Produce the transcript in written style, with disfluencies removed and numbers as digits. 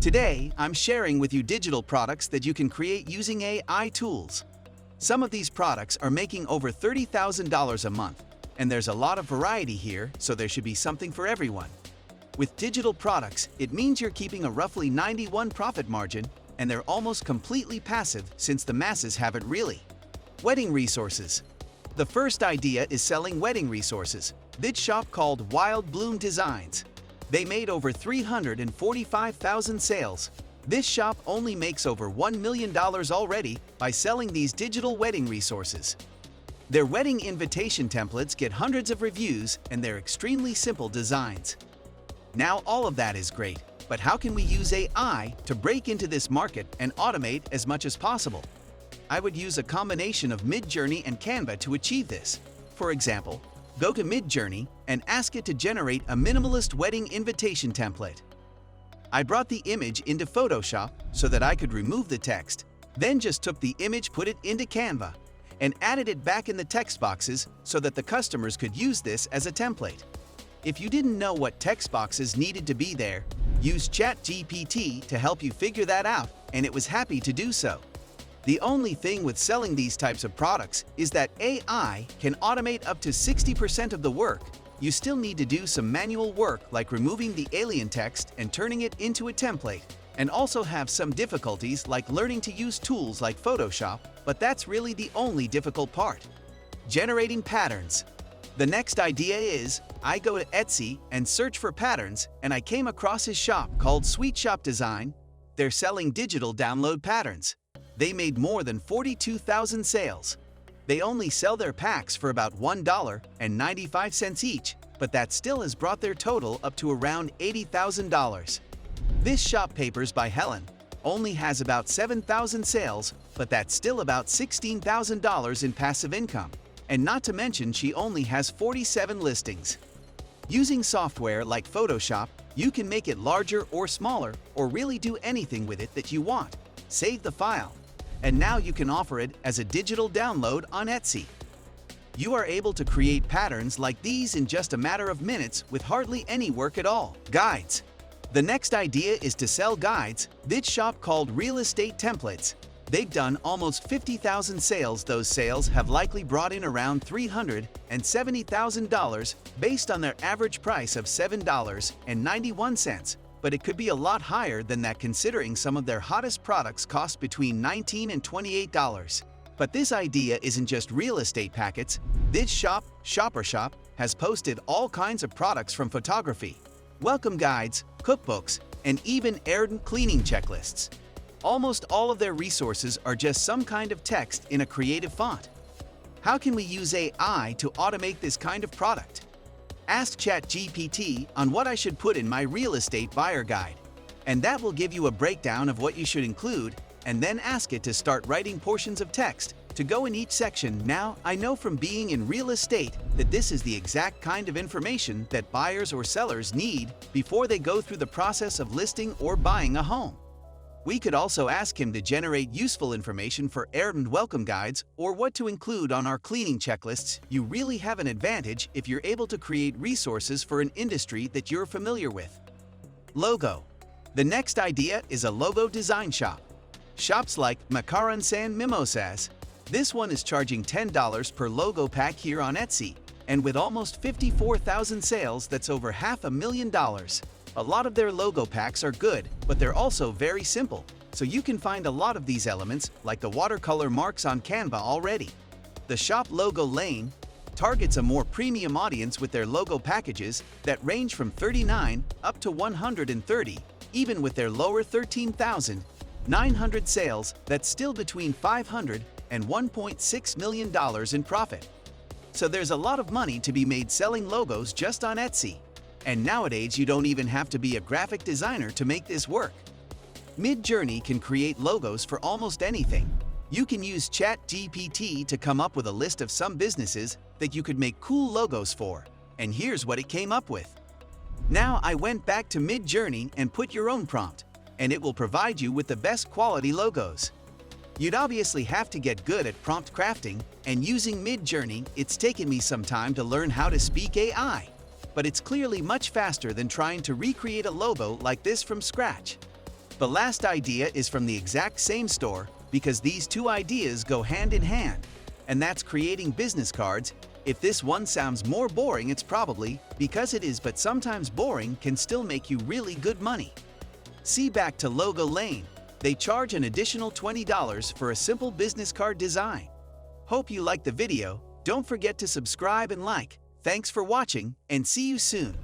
Today, I'm sharing with you digital products that you can create using AI tools. Some of these products are making over $30,000 a month, and there's a lot of variety here, so there should be something for everyone. With digital products, it means you're keeping a roughly 91% profit margin, and they're almost completely passive since the masses haven't really. Wedding resources. The first idea is selling wedding resources. This shop called Wild Bloom Designs. They made over 345,000 sales. This shop only makes over $1 million already by selling these digital wedding resources. Their wedding invitation templates get hundreds of reviews, and they're extremely simple designs. Now all of that is great, but how can we use AI to break into this market and automate as much as possible? I would use a combination of Midjourney and Canva to achieve this. For example, go to Midjourney and ask it to generate a minimalist wedding invitation template. I brought the image into Photoshop so that I could remove the text, then just took the image, put it into Canva, and added it back in the text boxes so that the customers could use this as a template. If you didn't know what text boxes needed to be there, use ChatGPT to help you figure that out, and it was happy to do so. The only thing with selling these types of products is that AI can automate up to 60% of the work. You still need to do some manual work like removing the alien text and turning it into a template, and also have some difficulties like learning to use tools like Photoshop, but that's really the only difficult part. Generating patterns. The next idea is, I go to Etsy and search for patterns, and I came across his shop called Sweet Shop Design. They're selling digital download patterns. They made more than 42,000 sales. They only sell their packs for about $1.95 each, but that still has brought their total up to around $80,000. This shop, Papers by Helen, only has about 7,000 sales, but that's still about $16,000 in passive income. And not to mention, she only has 47 listings. Using software like Photoshop, you can make it larger or smaller, or really do anything with it that you want. Save the file, and now you can offer it as a digital download on Etsy. You are able to create patterns like these in just a matter of minutes with hardly any work at all. Guides. The next idea is to sell guides. This shop called Real Estate Templates. They've done almost 50,000 sales. Those sales have likely brought in around $370,000 based on their average price of $7.91. But it could be a lot higher than that considering some of their hottest products cost between $19 and $28. But this idea isn't just real estate packets. This shop, Shopper Shop, has posted all kinds of products from photography, welcome guides, cookbooks, and even errand cleaning checklists. Almost all of their resources are just some kind of text in a creative font. How can we use AI to automate this kind of product? Ask ChatGPT on what I should put in my real estate buyer guide, and that will give you a breakdown of what you should include, and then ask it to start writing portions of text to go in each section. Now, I know from being in real estate that this is the exact kind of information that buyers or sellers need before they go through the process of listing or buying a home. We could also ask him to generate useful information for errand welcome guides or what to include on our cleaning checklists. You really have an advantage if you're able to create resources for an industry that you're familiar with. Logo. The next idea is a logo design shop. Shops like Macaron San Mimosas. This one is charging $10 per logo pack here on Etsy, and with almost 54,000 sales, that's over $500,000. A lot of their logo packs are good, but they're also very simple, so you can find a lot of these elements, like the watercolor marks on Canva already. The shop Logo Lane targets a more premium audience with their logo packages that range from $39 up to $130, even with their lower 13,900 sales, that's still between $500 and $1.6 million in profit. So there's a lot of money to be made selling logos just on Etsy. And nowadays, you don't even have to be a graphic designer to make this work. Midjourney can create logos for almost anything. You can use ChatGPT to come up with a list of some businesses that you could make cool logos for, and here's what it came up with. Now I went back to Midjourney and put your own prompt, and it will provide you with the best quality logos. You'd obviously have to get good at prompt crafting, and using Midjourney, it's taken me some time to learn how to speak AI. But it's clearly much faster than trying to recreate a logo like this from scratch. The last idea is from the exact same store because these two ideas go hand in hand, and that's creating business cards. If this one sounds more boring, it's probably because it is, but sometimes boring can still make you really good money. See back to Logo Lane. They charge an additional $20 for a simple business card design. Hope you liked the video. Don't forget to subscribe and like. Thanks for watching, and see you soon.